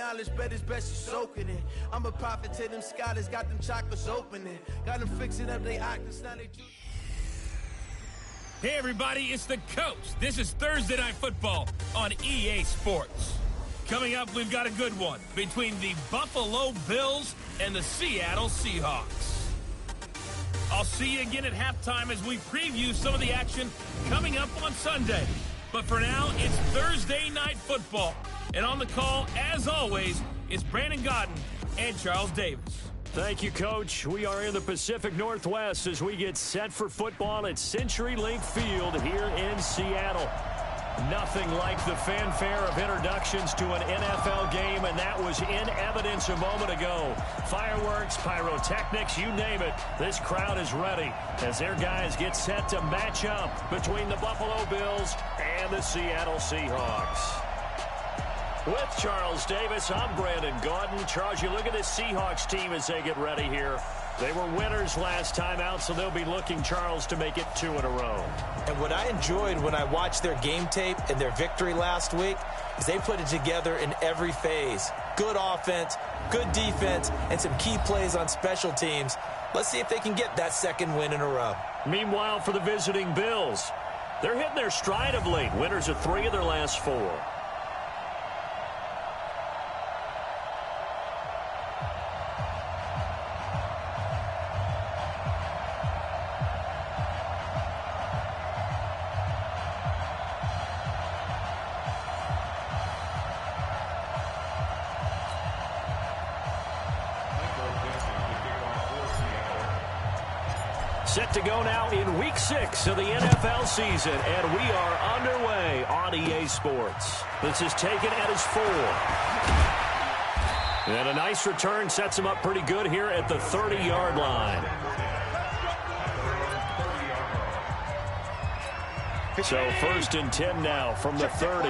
knowledge, bet it's best you soaking it. I'm a prophet to them scholars, got them chakras opening. Got them fixing up they octaves, now they... Hey everybody, it's the Coach. This is Thursday Night Football on EA Sports. Coming up, we've got a good one between the Buffalo Bills and the Seattle Seahawks. I'll see you again at halftime as we preview some of the action coming up on Sunday. But for now, it's Thursday Night Football. And on the call, as always, it's Brandon Godden and Charles Davis. Thank you, Coach. We are in the Pacific Northwest as we get set for football at CenturyLink Field here in Seattle. Nothing like the fanfare of introductions to an NFL game, and that was in evidence a moment ago. Fireworks, pyrotechnics, you name it. This crowd is ready as their guys get set to match up between the Buffalo Bills and the Seattle Seahawks. With Charles Davis, I'm Brandon Gaudin. Charles, you look at this Seahawks team as they get ready here. They were winners last time out, so they'll be looking, Charles, to make it 2 in a row. And what I enjoyed when I watched their game tape and their victory last week is they put it together in every phase. Good offense, good defense, and some key plays on special teams. Let's see if they can get that second win in a row. Meanwhile, for the visiting Bills, they're hitting their stride of late. Winners of 3 of their last 4. Set to go now in Week 6 of the NFL season, and we are underway on EA Sports. This is taken at his 4. And a nice return sets him up pretty good here at the 30-yard line. So 1st and 10 now from the 30.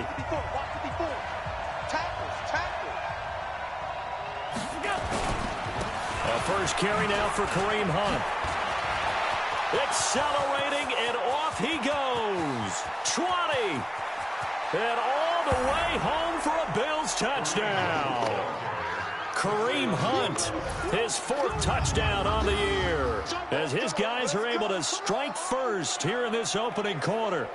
A first carry now for Kareem Hunt. Accelerating, and off he goes. 20. And all the way home for a Bills touchdown. Kareem Hunt, his 4th touchdown on the year, as his guys are able to strike first here in this opening quarter.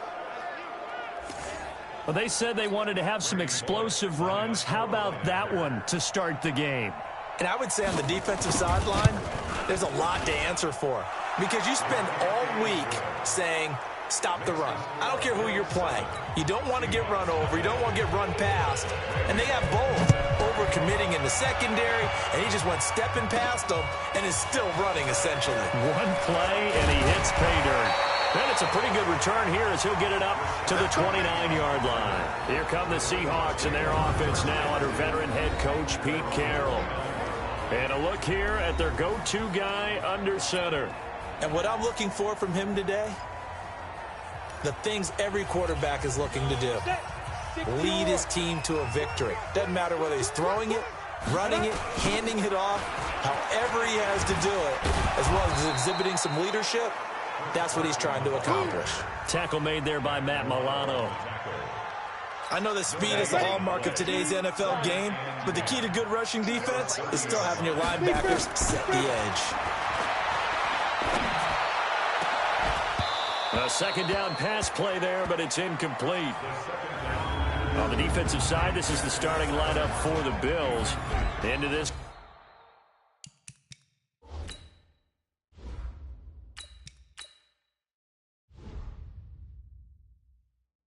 Well, they said they wanted to have some explosive runs. How about that one to start the game? And I would say on the defensive sideline, there's a lot to answer for. Because you spend all week saying, stop the run. I don't care who you're playing. You don't want to get run over. You don't want to get run past. And they have both. Over-committing in the secondary, and he just went stepping past them and is still running, essentially. One play, and he hits pay dirt. Then it's a pretty good return here as he'll get it up to the 29-yard line. Here come the Seahawks and their offense now under veteran head coach Pete Carroll. And a look here at their go-to guy under center. And what I'm looking for from him today, the things every quarterback is looking to do. Lead his team to a victory. Doesn't matter whether he's throwing it, running it, handing it off, however he has to do it, as well as exhibiting some leadership, that's what he's trying to accomplish. Tackle made there by Matt Milano. I know that speed is the hallmark of today's NFL game, but the key to good rushing defense is still having your linebackers set the edge. A second down pass play there, but it's incomplete. On the defensive side, this is the starting lineup for the Bills. Into this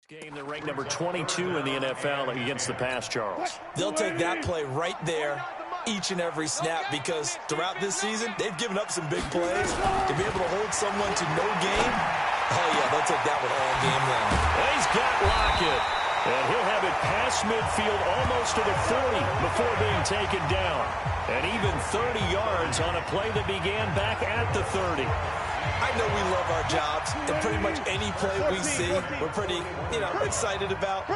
game, they're ranked number 22 in the NFL against the pass, Charles. They'll take that play right there each and every snap because throughout this season, they've given up some big plays. To be able to hold someone to no game, oh yeah, they'll take that one all game long. He's got Lockett, and he'll have it past midfield almost to the 40 before being taken down. And even 30 yards on a play that began back at the 30. I know we love our jobs, and pretty much any play we see, we're pretty, excited about.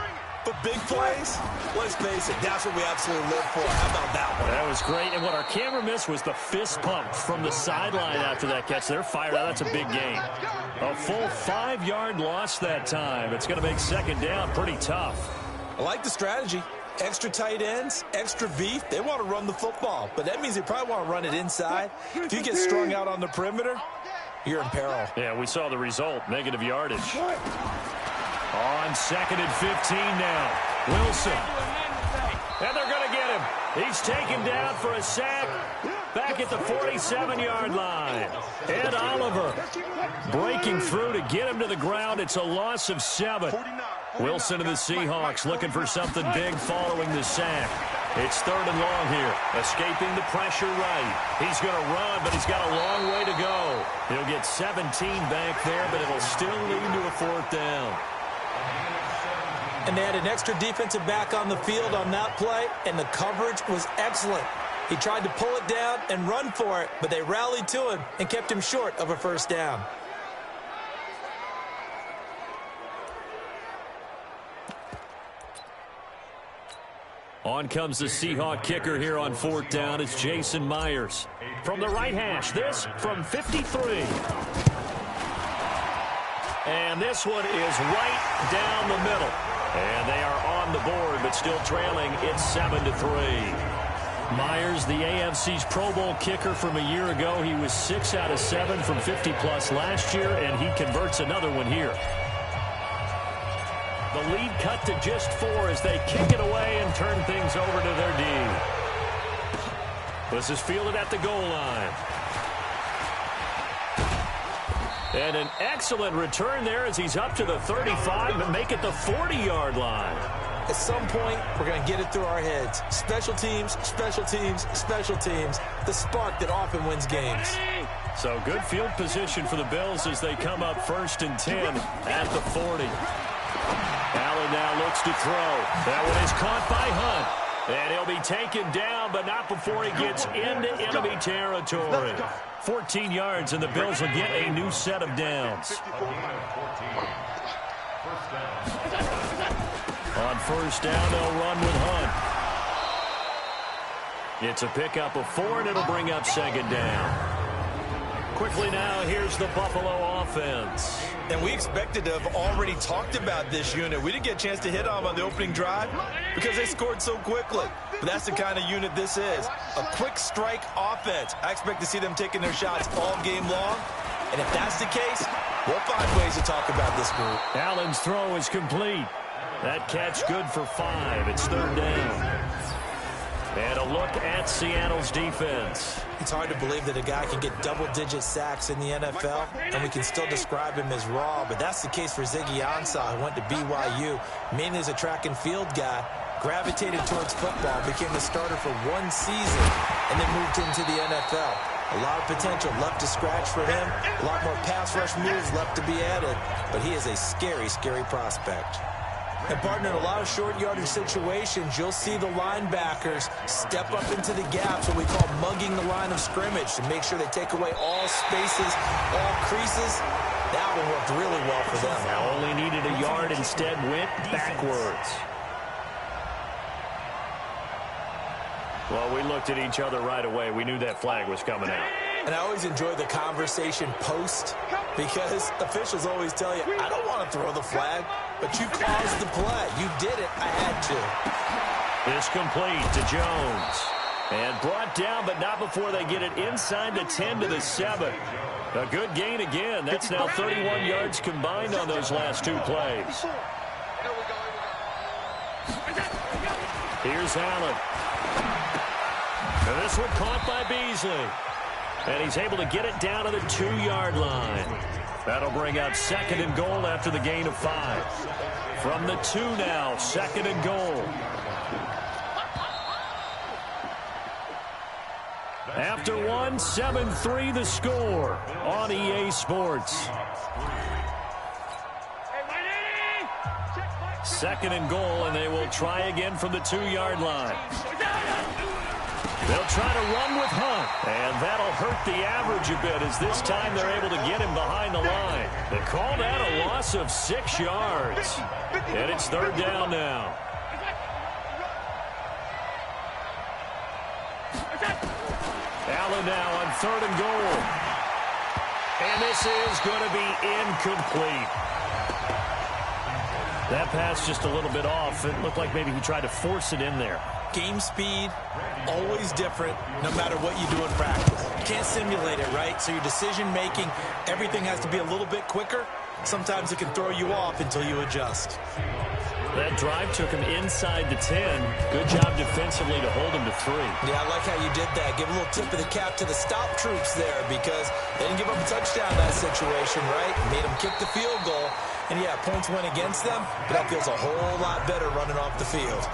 But big plays, let's face it, that's what we absolutely live for. How about that one? That was great, and what our camera missed was the fist pump from the sideline after that catch. They're fired out. That's a big gain. A full 5-yard loss that time. It's going to make second down pretty tough. I like the strategy. Extra tight ends, extra beef, they want to run the football. But that means they probably want to run it inside. If you get strung out on the perimeter, you're in peril. Yeah, we saw the result, negative yardage. On 2nd and 15 now. Wilson. And they're going to get him. He's taken down for a sack back at the 47-yard line. Ed Oliver breaking through to get him to the ground. It's a loss of 7. Wilson and the Seahawks looking for something big following the sack. It's 3rd and long here. Escaping the pressure right. He's going to run, but he's got a long way to go. He'll get 17 back there, but it'll still lead to a 4th down. And they had an extra defensive back on the field on that play, and the coverage was excellent. He tried to pull it down and run for it, but they rallied to him and kept him short of a 1st down. On comes the Seahawk kicker here on 4th down. It's Jason Myers. From the right hash, this from 53. And this one is right down the middle. And they are on the board, but still trailing. It's 7-3. Myers, the AFC's Pro Bowl kicker from a year ago. He was 6 out of 7 from 50-plus last year, and he converts another one here. The lead cut to just 4 as they kick it away and turn things over to their D. This is fielded at the goal line. And an excellent return there as he's up to the 35 and make it the 40-yard line. At some point, we're going to get it through our heads. Special teams, special teams, special teams. The spark that often wins games. So good field position for the Bills as they come up 1st and 10 at the 40. Allen now looks to throw. That one is caught by Hunt. And he'll be taken down, but not before he gets into enemy territory. 14 yards, and the Bills will get a new set of downs. On 1st down, they'll run with Hunt. It's a pickup of 4, and it'll bring up 2nd down. Quickly now, here's the Buffalo offense. And we expected to have already talked about this unit. We didn't get a chance to hit on the opening drive because they scored so quickly. But that's the kind of unit this is. A quick strike offense. I expect to see them taking their shots all game long. And if that's the case, we'll find ways to talk about this group. Allen's throw is complete. That catch good for 5. It's 3rd down. And a look at Seattle's defense. It's hard to believe that a guy can get double-digit sacks in the NFL, and we can still describe him as raw, but that's the case for Ziggy Ansah, who went to BYU, mainly as a track and field guy, gravitated towards football, became the starter for 1 season, and then moved into the NFL. A lot of potential left to scratch for him, a lot more pass rush moves left to be added, but he is a scary, scary prospect. And, partner, in a lot of short yardage situations, you'll see the linebackers step up into the gaps, what we call mugging the line of scrimmage, to make sure they take away all spaces, all creases. That one worked really well for them. Now only needed a yard, instead went backwards. Well, we looked at each other right away. We knew that flag was coming out. And I always enjoy the conversation post because officials always tell you, I don't want to throw the flag, but you caused the play. You did it. I had to. It's complete to Jones. And brought down, but not before they get it inside the 10 to the 7. A good gain again. That's now 31 yards combined on those last 2 plays. Here's Allen. And this one caught by Beasley. And he's able to get it down to the 2-yard line. That'll bring up 2nd and goal after the gain of 5. From the 2 now, 2nd and goal. After 1, 7-3 the score on EA Sports. 2nd and goal, and they will try again from the 2-yard line. They'll try to run with Hunt, and that'll hurt the average a bit as this time they're able to get him behind the line. They call that a loss of 6 yards, and it's 3rd down now. Allen now on 3rd and goal. And this is going to be incomplete. That pass just a little bit off. It looked like maybe he tried to force it in there. Game speed, always different, no matter what you do in practice. You can't simulate it, right? So your decision-making, everything has to be a little bit quicker. Sometimes it can throw you off until you adjust. That drive took him inside the 10. Good job defensively to hold him to 3. Yeah, I like how you did that. Give a little tip of the cap to the stop troops there because they didn't give up a touchdown in that situation, right? Made them kick the field goal. And, yeah, points went against them, but that feels a whole lot better running off the field.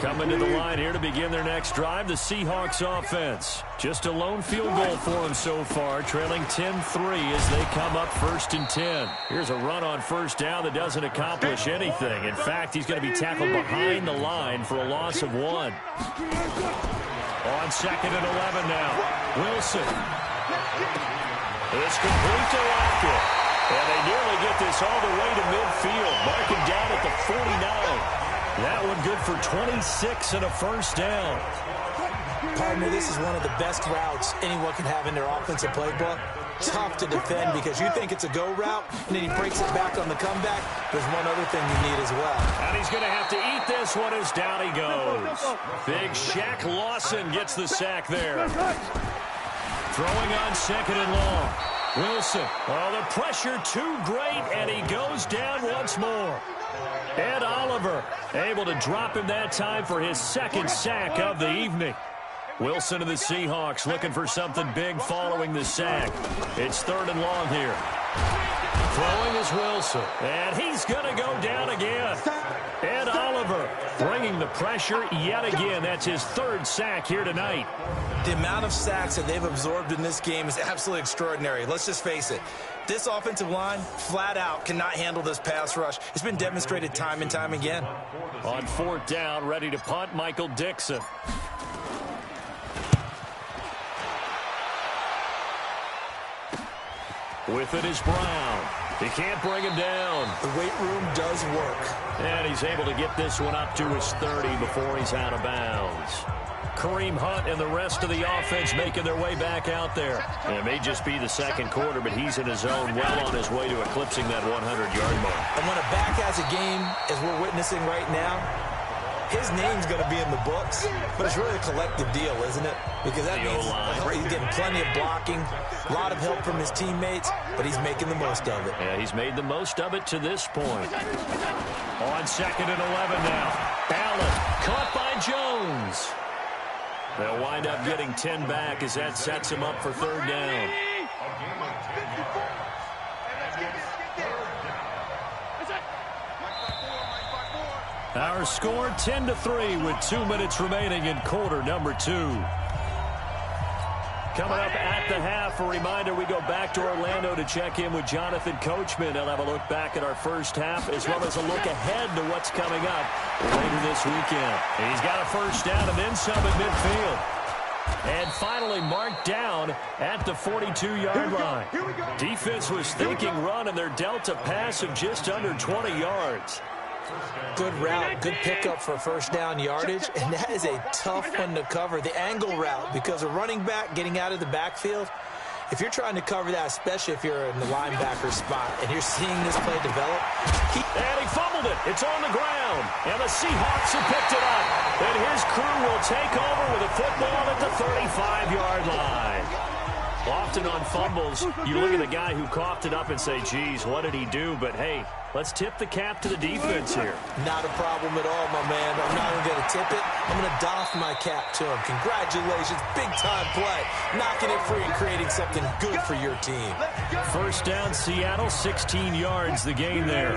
Coming to the line here to begin their next drive, the Seahawks offense. Just a lone field goal for them so far, trailing 10-3 as they come up 1st and 10. Here's a run on first down that doesn't accomplish anything. In fact, he's going to be tackled behind the line for a loss of 1. On 2nd and 11 now, Wilson. It's complete to Lockett. And they nearly get this all the way to midfield, marking down at the 49. That one good for 26 and a first down. Partner, this is one of the best routes anyone can have in their offensive playbook. Tough to defend because you think it's a go route, and then he breaks it back on the comeback. There's one other thing you need as well. And he's going to have to eat this one as down he goes. Big Shaq Lawson gets the sack there. Throwing on 2nd and long. Wilson. Oh, the pressure too great, and he goes down once more. Ed Oliver able to drop him that time for his 2nd sack of the evening. Wilson and the Seahawks looking for something big following the sack. It's 3rd and long here. Throwing is Wilson, and he's going to go down again. Ed Oliver bringing the pressure yet again. That's his 3rd sack here tonight. The amount of sacks that they've absorbed in this game is absolutely extraordinary. Let's just face it. This offensive line, flat out, cannot handle this pass rush. It's been demonstrated time and time again. On 4th down, ready to punt, Michael Dixon. With it is Brown. He can't bring him down. The weight room does work. And he's able to get this one up to his 30 before he's out of bounds. Kareem Hunt and the rest of the offense making their way back out there. And it may just be the 2nd quarter, but he's in his zone, well on his way to eclipsing that 100-yard mark. And when a back has a game, as we're witnessing right now, his name's going to be in the books, but it's really a collective deal, isn't it? Because that means he's getting plenty of blocking, a lot of help from his teammates, but he's making the most of it. Yeah, he's made the most of it to this point. On 2nd and 11 now. Allen caught by Jones. They'll wind up getting 10 back as that sets him up for 3rd down. Our score 10-3 with 2 minutes remaining in quarter number 2. Coming up at the half, a reminder, we go back to Orlando to check in with Jonathan Coachman. He'll have a look back at our first half as well as a look ahead to what's coming up later this weekend. He's got a first down and then some at midfield. And finally marked down at the 42-yard line. Defense was thinking run, and they're dealt a pass of just under 20 yards. Good route, good pickup for first down yardage, and that is a tough one to cover. The angle route, because a running back getting out of the backfield, if you're trying to cover that, especially if you're in the linebacker spot, and you're seeing this play develop. And he fumbled it. It's on the ground, and the Seahawks have picked it up. And his crew will take over with a football at the 35-yard line. Often on fumbles, you look at the guy who coughed it up and say, geez, what did he do? But, hey, let's tip the cap to the defense here. Not a problem at all, my man. I'm not even going to tip it. I'm going to doff my cap to him. Congratulations. Big-time play. Knocking it free and creating something good for your team. First down, Seattle, 16 yards the gain there.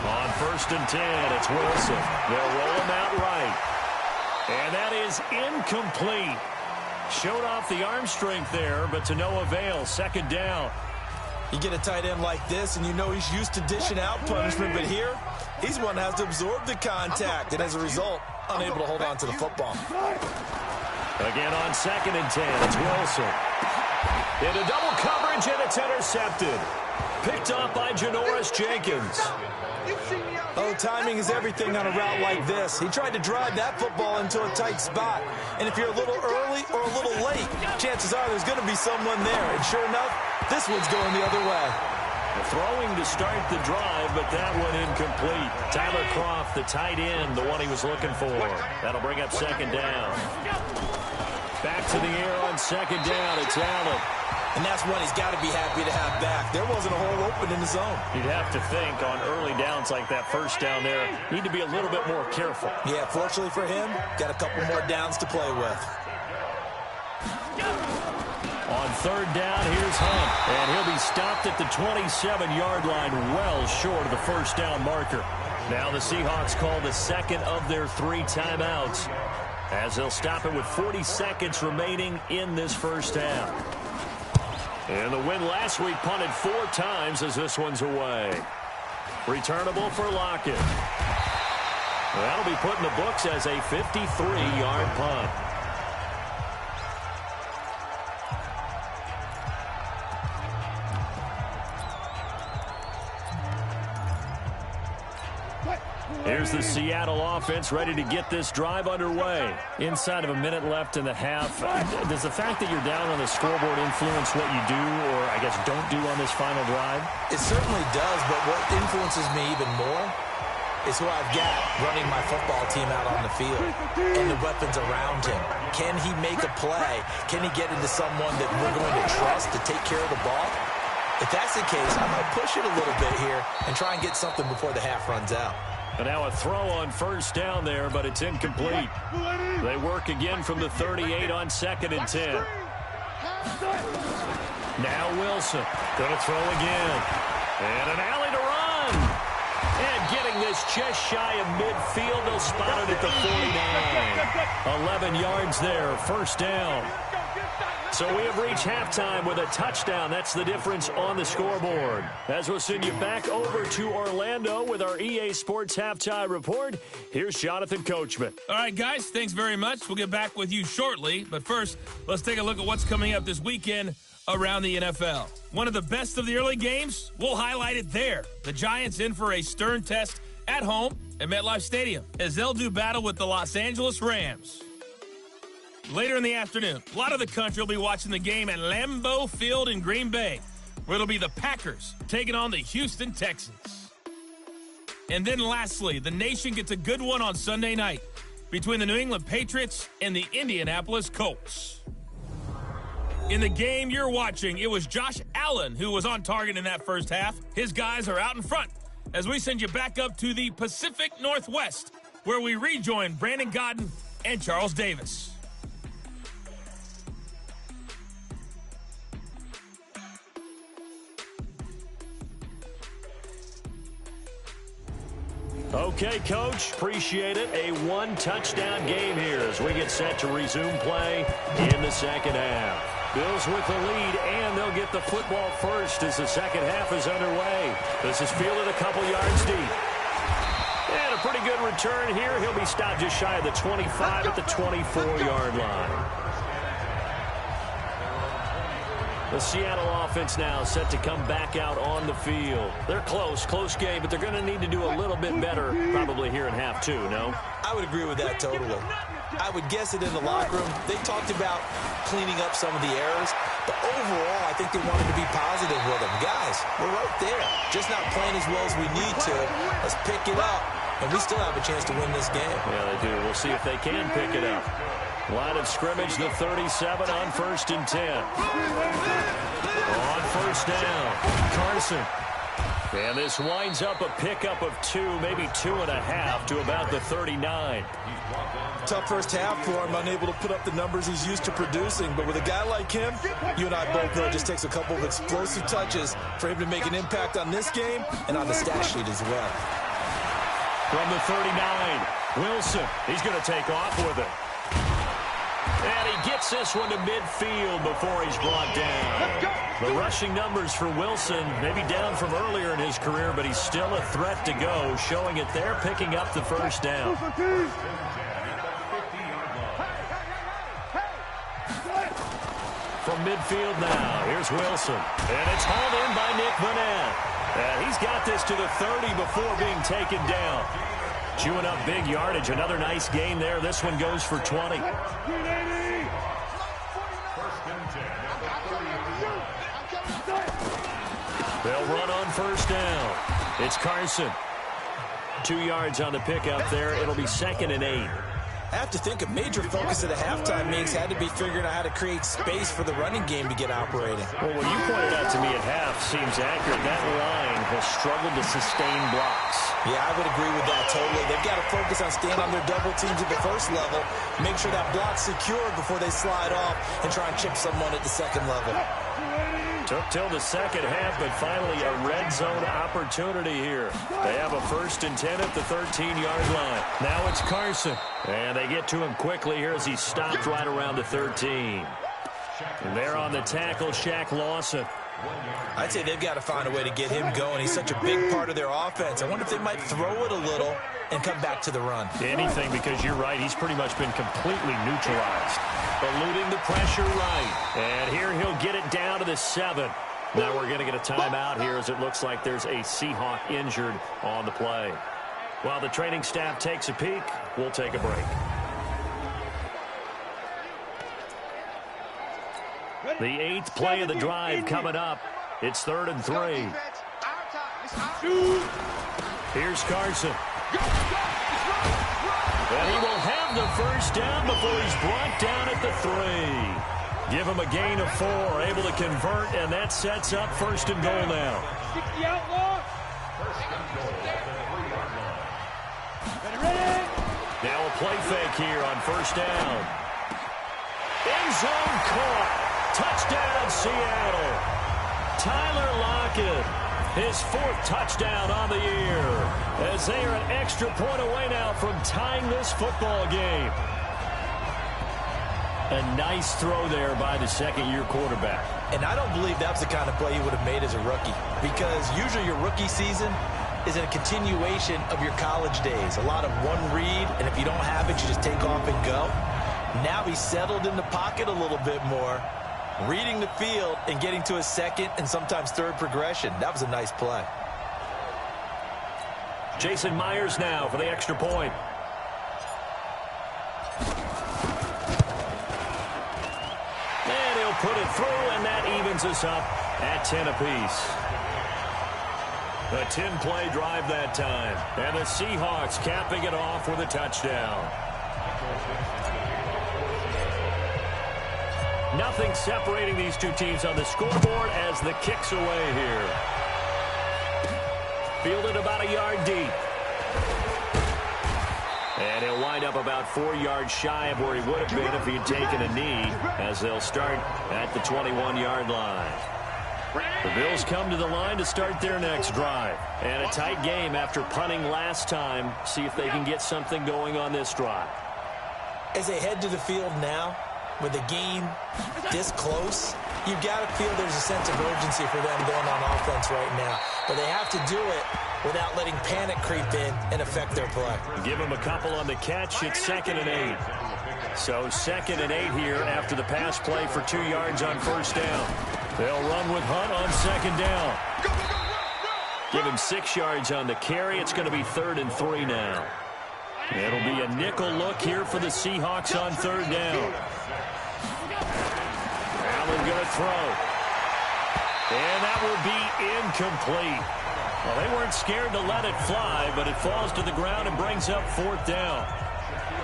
On 1st and 10, it's Wilson. They'll roll him out right. And that is incomplete. Showed off the arm strength there, but to no avail. 2nd down. You get a tight end like this, and you know he's used to dishing out punishment, but here, he's one that has to absorb the contact, and as a result, unable to hold on to the football. Again on 2nd and 10, it's Wilson. Into double coverage, and it's intercepted. picked off by Janoris Jenkins. Oh, timing is everything on a route like this. He tried to drive that football into a tight spot. And if you're a little early or a little late, chances are there's going to be someone there. And sure enough, this one's going the other way. Throwing to start the drive, but that one incomplete. Tyler Croft, the tight end, the one he was looking for. That'll bring up second down. Back to the air on second down. It's Allen. And that's one he's got to be happy to have back. There wasn't a hole open in the zone. You'd have to think on early downs like that first down there, need to be a little bit more careful. Yeah, fortunately for him, got a couple more downs to play with. On third down, here's Hunt. And he'll be stopped at the 27-yard line, well short of the first down marker. Now the Seahawks call the second of their 3 timeouts, as they'll stop it with 40 seconds remaining in this first half. And the win last week punted 4 times as this one's away. Returnable for Lockett. That'll be put in the books as a 53-yard punt. Here's the Seattle offense ready to get this drive underway. Inside of a minute left in the half. Does the fact that you're down on the scoreboard influence what you do, or I guess don't do on this final drive? It certainly does, but what influences me even more is who I've got running my football team out on the field and the weapons around him. Can he make a play? Can he get into someone that we're going to trust to take care of the ball? If that's the case, I might push it a little bit here and try and get something before the half runs out. And now a throw on first down there, but it's incomplete. They work again from the 38 on 2nd and 10. Now Wilson going to throw again. And an alley to run. And getting this just shy of midfield. They'll spot it at the 49. 11 yards there, first down. So we have reached halftime with a touchdown. That's the difference on the scoreboard. As we'll send you back over to Orlando with our EA Sports Halftime Report, here's Jonathan Coachman. All right, guys, thanks very much. We'll get back with you shortly. But first, let's take a look at what's coming up this weekend around the NFL. One of the best of the early games, we'll highlight it there. The Giants in for a stern test at home at MetLife Stadium as they'll do battle with the Los Angeles Rams. Later in the afternoon, a lot of the country will be watching the game at Lambeau Field in Green Bay, where it'll be the Packers taking on the Houston Texans. And then lastly, the nation gets a good one on Sunday night between the New England Patriots and the Indianapolis Colts. In the game you're watching, it was Josh Allen who was on target in that first half. His guys are out in front as we send you back up to the Pacific Northwest, where we rejoin Brandon Godden and Charles Davis. Okay, Coach, appreciate it. A 1-touchdown game here as we get set to resume play in the second half. Bills with the lead, and they'll get the football first as the second half is underway. This is fielded a couple yards deep. And a pretty good return here. He'll be stopped just shy of the 25 at the 24-yard line. The Seattle offense now set to come back out on the field. They're close game, but they're going to need to do a little bit better probably here in half 2, no? I would agree with that totally. I would guess it in the locker room. They talked about cleaning up some of the errors, but overall, I think they wanted to be positive with them. Guys, we're right there. Just not playing as well as we need to. Let's pick it up, and we still have a chance to win this game. Yeah, they do. We'll see if they can pick it up. Line of scrimmage, the 37 on 1st and 10. On first down, Carson. And this winds up a pickup of 2, maybe 2.5 to about the 39. Tough first half for him, unable to put up the numbers he's used to producing. But with a guy like him, you and I both know it just takes a couple of explosive touches for him to make an impact on this game and on the stat sheet as well. From the 39, Wilson, he's going to take off with it. And he gets this one to midfield before he's brought down. The rushing numbers for Wilson maybe down from earlier in his career, but he's still a threat to go, showing it there, picking up the first down. From midfield now. Here's Wilson. And it's hauled in by Nick Vanette. And he's got this to the 30 before being taken down. Chewing up big yardage. Another nice gain there. This one goes for 20. They'll run on first down. It's Carson. 2 yards on the pickup there. It'll be 2nd and 8. I have to think a major focus of the halftime meetings had to be figuring out how to create space for the running game to get operating. Well, what you pointed out to me at half seems accurate. That line has struggled to sustain blocks. Yeah, I would agree with that totally. They've got to focus on staying on their double teams at the first level, make sure that block's secured before they slide off and try and chip someone at the second level. Took till the second half, but finally a red zone opportunity here. They have a 1st and 10 at the 13-yard line. Now it's Carson. And they get to him quickly here as he stopped right around the 13. And there on the tackle, Shaq Lawson. I'd say they've got to find a way to get him going. He's such a big part of their offense. I wonder if they might throw it a little and come back to the run. Anything, because you're right. He's pretty much been completely neutralized. Eluding the pressure right. And here he'll get it down to the 7. Now we're going to get a timeout here as it looks like there's a Seahawk injured on the play. While the training staff takes a peek, we'll take a break. The 8th play of the drive coming up. It's 3rd and 3. Here's Carson. And he will have the first down before he's brought down at the 3. Give him a gain of 4, able to convert, and that sets up 1st and goal now. Now a play fake here on 1st down. End zone caught. Touchdown, Seattle. Tyler Lockett, his 4th touchdown on the year, as they are an extra point away now from tying this football game. A nice throw there by the 2nd-year quarterback. And I don't believe that was the kind of play he would have made as a rookie, because usually your rookie season is a continuation of your college days. A lot of one read, and if you don't have it, you just take off and go. Now he's settled in the pocket a little bit more, reading the field and getting to his 2nd and sometimes 3rd progression. That was a nice play. Jason Myers now for the extra point. And he'll put it through, and that evens us up at 10 apiece. A 10-play drive that time. And the Seahawks capping it off with a touchdown. Nothing separating these two teams on the scoreboard as the kick's away here. Fielded about a yard deep. And he'll wind up about 4 yards shy of where he would have been if he had taken a knee, as they'll start at the 21-yard line. The Bills come to the line to start their next drive. And a tight game after punting last time. See if they can get something going on this drive. As they head to the field now, with the game this close, you've got to feel there's a sense of urgency for them going on offense right now. But they have to do it without letting panic creep in and affect their play. Give them a couple on the catch. It's 2nd and 8. So 2nd and 8 here after the pass play for 2 yards on 1st down. They'll run with Hunt on 2nd down. Give him 6 yards on the carry. It's going to be 3rd and 3 now. It'll be a nickel look here for the Seahawks on 3rd down. Allen going to throw. And that will be incomplete. Well, they weren't scared to let it fly, but it falls to the ground and brings up 4th down.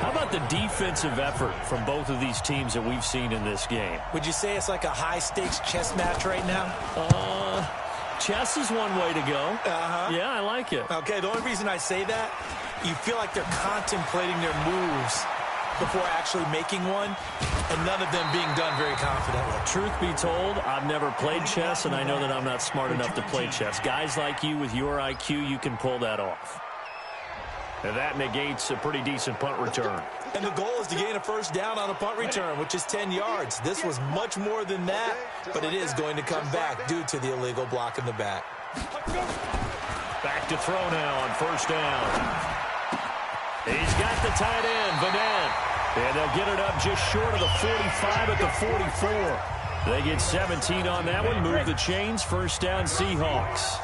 How about the defensive effort from both of these teams that we've seen in this game? Would you say it's like a high-stakes chess match right now? Chess is one way to go. Yeah, I like it. Okay, the only reason I say that, you feel like they're contemplating their moves before actually making one, and none of them being done very confidently. Truth be told, I've never played chess, and I know that I'm not smart enough to play chess. Guys like you with your IQ, you can pull that off. And that negates a pretty decent punt return. And the goal is to gain a 1st down on a punt return, which is 10 yards. This was much more than that, but it is going to come back due to the illegal block in the back. Back to throw now on 1st down. He's got the tight end, Vanette. And they'll get it up just short of the 45 at the 44. They get 17 on that one. Move the chains. First down, Seahawks.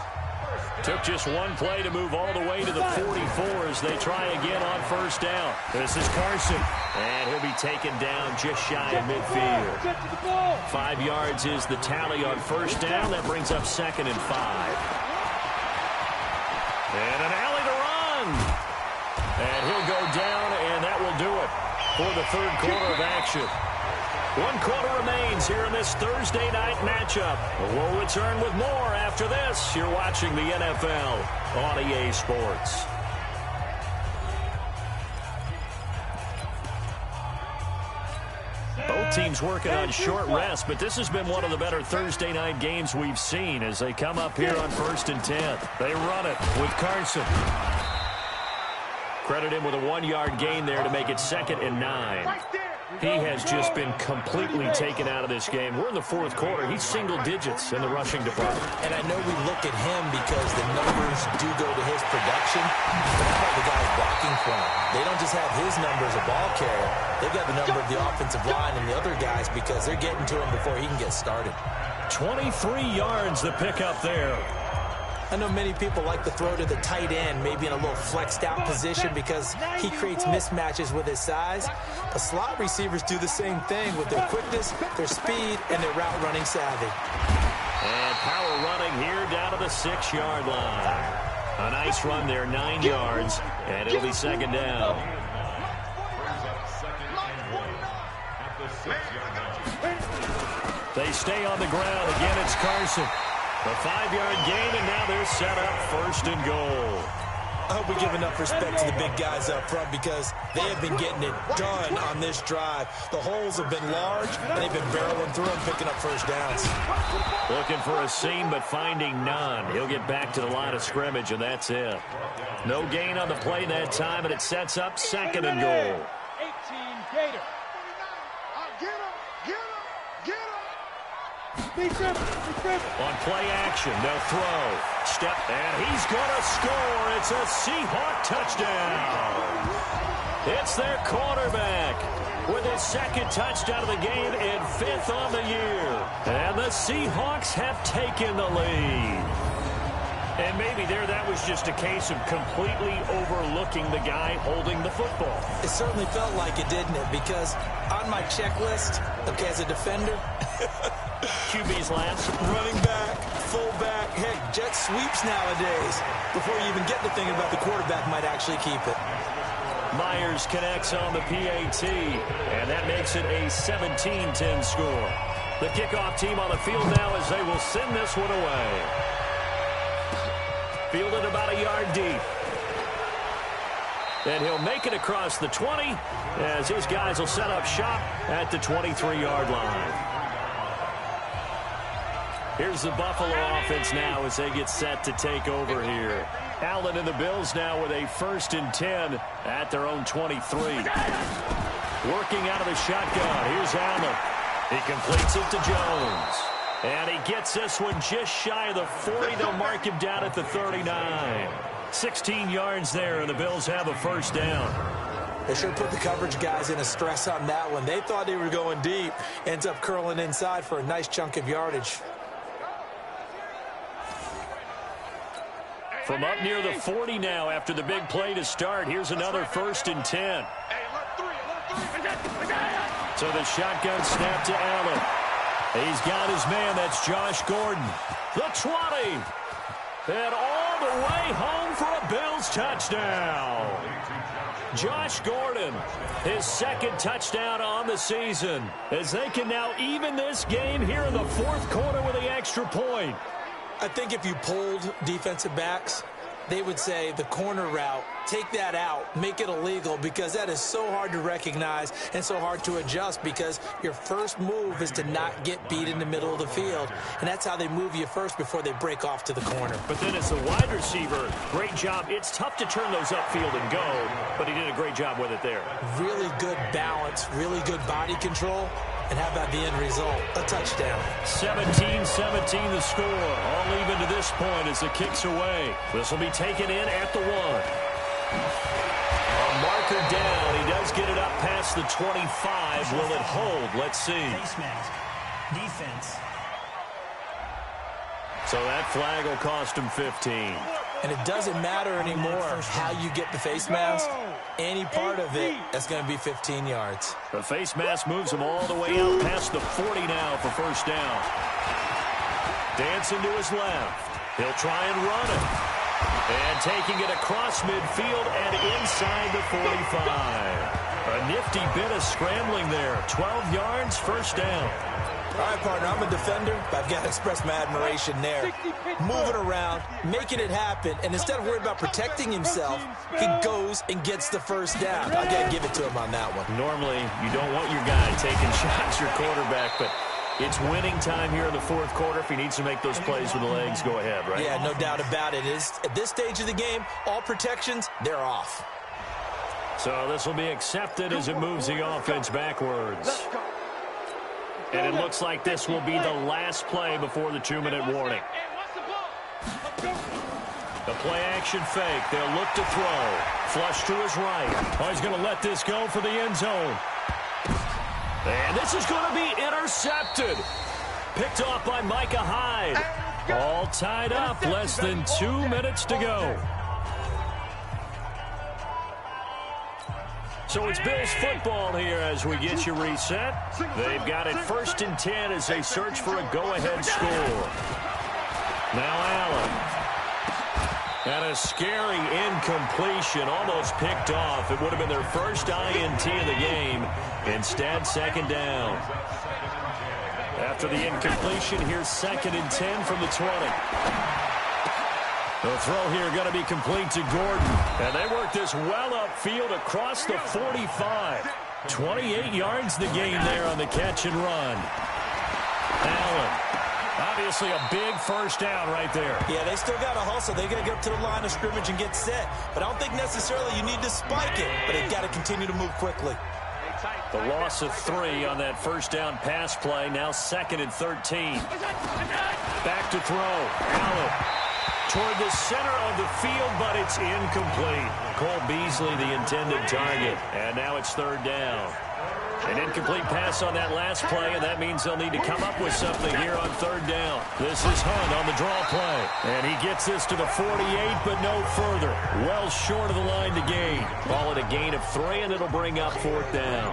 Took just one play to move all the way to the 44 as they try again on first down. This is Carson. And he'll be taken down just shy of midfield. 5 yards is the tally on first down. That brings up 2nd and 5. And an alley to run. And he'll go down, and that will do it for the third quarter of action. 1 quarter remains here in this Thursday night matchup. We'll return with more after this. You're watching the NFL on EA Sports. Both teams working on short rest, but this has been one of the better Thursday night games we've seen as they come up here on 1st and 10. They run it with Carson. Credit him with a 1-yard gain there to make it 2nd and 9. He has just been completely taken out of this game. We're in the 4th quarter. He's single digits in the rushing department. And I know we look at him because the numbers do go to his production, but how about the guys blocking for him? They don't just have his number as a ball carrier. They've got the number of the offensive line and the other guys because they're getting to him before he can get started. 23 yards the pickup there. I know many people like to throw to the tight end, maybe in a little flexed out position because he creates mismatches with his size. But slot receivers do the same thing with their quickness, their speed, and their route running savvy. And power running here down to the 6-yard line. A nice run there, 9 yards, and it'll be 2nd down. They stay on the ground. Again, it's Carson. A 5-yard gain, and now they're set up 1st and goal. I hope we give enough respect to the big guys up front because they have been getting it done on this drive. The holes have been large, and they've been barreling through them, picking up first downs. Looking for a seam, but finding none. He'll get back to the line of scrimmage, and that's it. No gain on the play that time, and it sets up 2nd and goal. 18 Gator. On play action, they'll throw. Step, and he's going to score. It's a Seahawk touchdown. It's their quarterback with his 2nd touchdown of the game and 5th on the year. And the Seahawks have taken the lead. And maybe that was just a case of completely overlooking the guy holding the football. It certainly felt like it, didn't it? Because on my checklist, okay, as a defender, QB's last. running back, fullback, heck, jet sweeps nowadays. Before you even get to thinking about the quarterback might actually keep it. Myers connects on the PAT, and that makes it a 17-10 score. The kickoff team on the field now as they will send this one away. Fielded about a yard deep. And he'll make it across the 20 as his guys will set up shop at the 23-yard line. Here's the Buffalo offense now as they get set to take over here. Allen and the Bills now with a 1st and 10 at their own 23. Working out of the shotgun. Here's Allen. He completes it to Jones. And he gets this one just shy of the 40. They'll mark him down at the 39. 16 yards there, and the Bills have a 1st down. They sure put the coverage guys in a stress on that one. They thought they were going deep. Ends up curling inside for a nice chunk of yardage. From up near the 40 now after the big play to start. Here's another 1st and 10. So the shotgun snap to Allen. He's got his man. That's Josh Gordon. The 20. And all the way home for a Bills touchdown. Josh Gordon, his 2nd touchdown on the season. As they can now even this game here in the 4th quarter with the extra point. I think if you polled defensive backs, they would say the corner route, take that out, make it illegal, because that is so hard to recognize and so hard to adjust because your first move is to not get beat in the middle of the field. And that's how they move you first before they break off to the corner. But then as a wide receiver, great job. It's tough to turn those upfield and go, but he did a great job with it there. Really good balance, really good body control. And how about the end result? A touchdown. 17-17 the score. All even to this point as the kick's away. This will be taken in at the 1. A marker down. He does get it up past the 25. Will it hold? Let's see. defense. So that flag will cost him 15. And it doesn't matter anymore how you get the face mask. Any part of it, that's going to be 15 yards. The face mask moves him all the way out past the 40 now for first down. Dancing to his left. He'll try and run it. And taking it across midfield and inside the 45. A nifty bit of scrambling there. 12 yards, first down. All right, partner, I'm a defender, but I've got to express my admiration there. Moving around, making it happen, and instead of worrying about protecting himself, he goes and gets the first down. I've got to give it to him on that one. Normally, you don't want your guy taking shots, your quarterback, but it's winning time here in the fourth quarter. If he needs to make those plays with the legs, go ahead, right? Yeah, no doubt about it. At this stage of the game, all protections, they're off. So this will be accepted as it moves the offense backwards. And it looks like this will be the last play before the 2-minute warning. The play-action fake. They'll look to throw. Flush to his right. Oh, he's going to let this go for the end zone. And this is going to be intercepted. Picked off by Micah Hyde. All tied up. Less than 2 minutes to go. So it's Bills football here as we get you reset. They've got it 1st and 10 as they search for a go-ahead score. Now Allen. And a scary incompletion, almost picked off. It would have been their first INT of the game. Instead, 2nd down. After the incompletion, here's 2nd and 10 from the 20. The throw here going to be complete to Gordon. And they work this well upfield across the 45. 28 yards the gain there on the catch and run. Allen. Obviously a big first down right there. Yeah, they still got to hustle. They got to get up to the line of scrimmage and get set. But I don't think necessarily you need to spike it. But they've got to continue to move quickly. The loss of 3 on that first down pass play. Now 2nd and 13. Back to throw. Allen. Toward the center of the field, but it's incomplete. Cole Beasley, the intended target. And now it's 3rd down. An incomplete pass on that last play, and that means they'll need to come up with something here on 3rd down. This is Hunt on the draw play. And he gets this to the 48, but no further. Well short of the line to gain. Call it a gain of 3, and it'll bring up 4th down.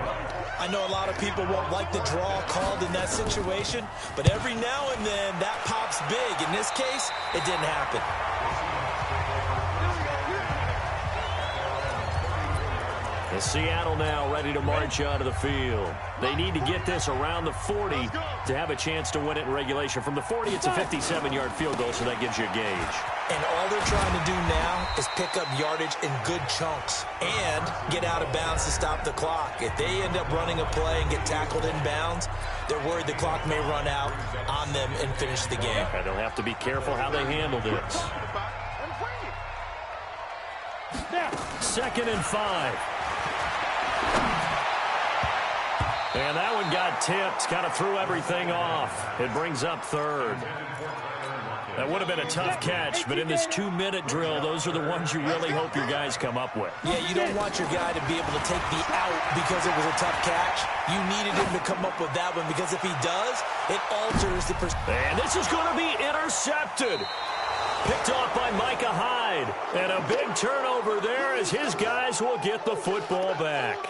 I know a lot of people won't like the draw called in that situation, but every now and then that pops big. In this case, it didn't happen. And Seattle now ready to march out of the field. They need to get this around the 40 to have a chance to win it in regulation. From the 40, it's a 57-yard field goal, so that gives you a gauge. And all they're trying to do now is pick up yardage in good chunks and get out of bounds to stop the clock. If they end up running a play and get tackled in bounds, they're worried the clock may run out on them and finish the game. And they'll have to be careful how they handle this. 2nd and 5. And that one got tipped, kind of threw everything off. It brings up 3rd. That would have been a tough catch, but in this 2-minute drill, those are the ones you really hope your guys come up with. Yeah, you don't want your guy to be able to take the out because it was a tough catch. You needed him to come up with that one because if he does, it alters the perspective. And this is going to be intercepted. Picked off by Micah Hyde. And a big turnover there as his guys will get the football back.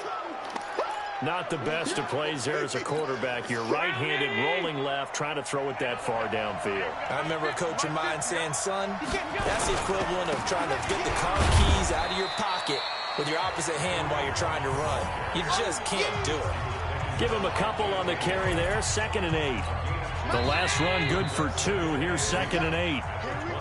Not the best of plays there as a quarterback. You're right-handed, rolling left, trying to throw it that far downfield. I remember a coach of mine saying, son, that's the equivalent of trying to get the car keys out of your pocket with your opposite hand while you're trying to run. You just can't do it. Give him a couple on the carry there, 2nd and 8. The last run good for 2. Here's 2nd and 8.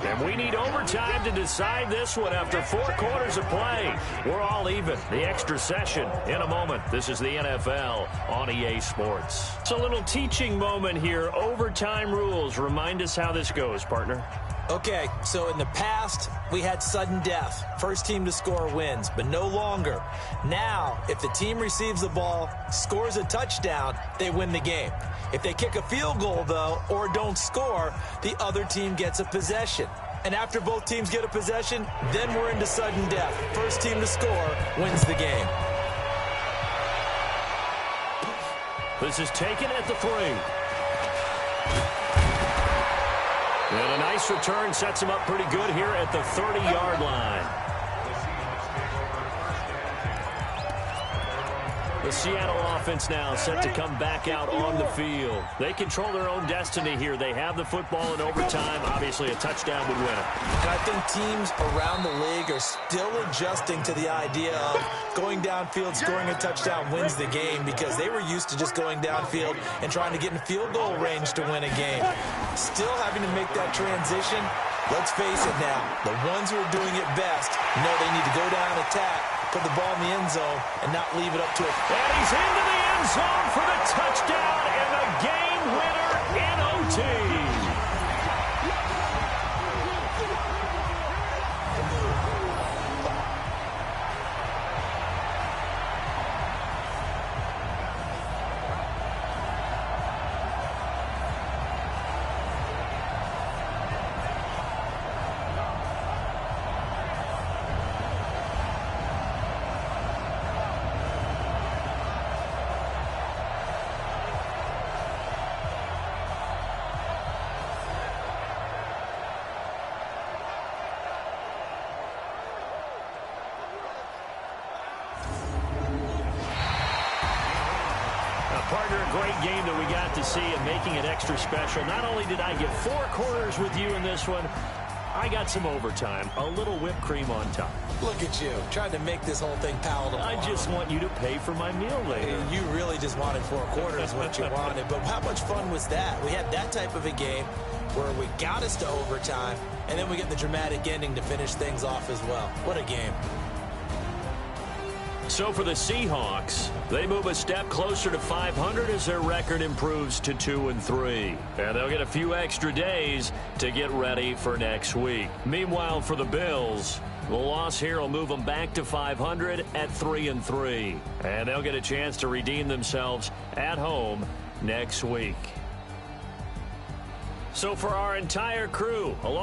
And we need overtime to decide this one after 4 quarters of play. We're all even. The extra session in a moment. This is the NFL on EA Sports. It's a little teaching moment here. Overtime rules. Remind us how this goes, partner. Okay, so in the past, we had sudden death. First team to score wins, but no longer. Now, if the team receives the ball, scores a touchdown, they win the game. If they kick a field goal, though, or don't score, the other team gets a possession. And after both teams get a possession, then we're into sudden death. First team to score wins the game. This is taken at the 3. And a nice return sets him up pretty good here at the 30-yard line. The Seattle offense now set to come back out on the field. They control their own destiny here. They have the football in overtime. Obviously, a touchdown would win it. And I think teams around the league are still adjusting to the idea of going downfield, scoring a touchdown wins the game, because they were used to just going downfield and trying to get in field goal range to win a game. Still having to make that transition. Let's face it now, the ones who are doing it best know they need to go down, attack, put the ball in the end zone, and not leave it up to it. And he's into the end zone for the touchdown and the game winner in OT. Partner, a great game that we got to see and making it extra special. Not only did I get 4 quarters with you in this one, I got some overtime, a little whipped cream on top. Look at you, trying to make this whole thing palatable. I just want you to pay for my meal later. You really just wanted 4 quarters what you wanted, but how much fun was that? We had that type of a game where we got us to overtime, and then we get the dramatic ending to finish things off as well. What a game. So for the Seahawks, they move a step closer to 500 as their record improves to 2-3. And they'll get a few extra days to get ready for next week. Meanwhile, for the Bills, the loss here will move them back to 500 at 3-3. And they'll get a chance to redeem themselves at home next week. So for our entire crew, along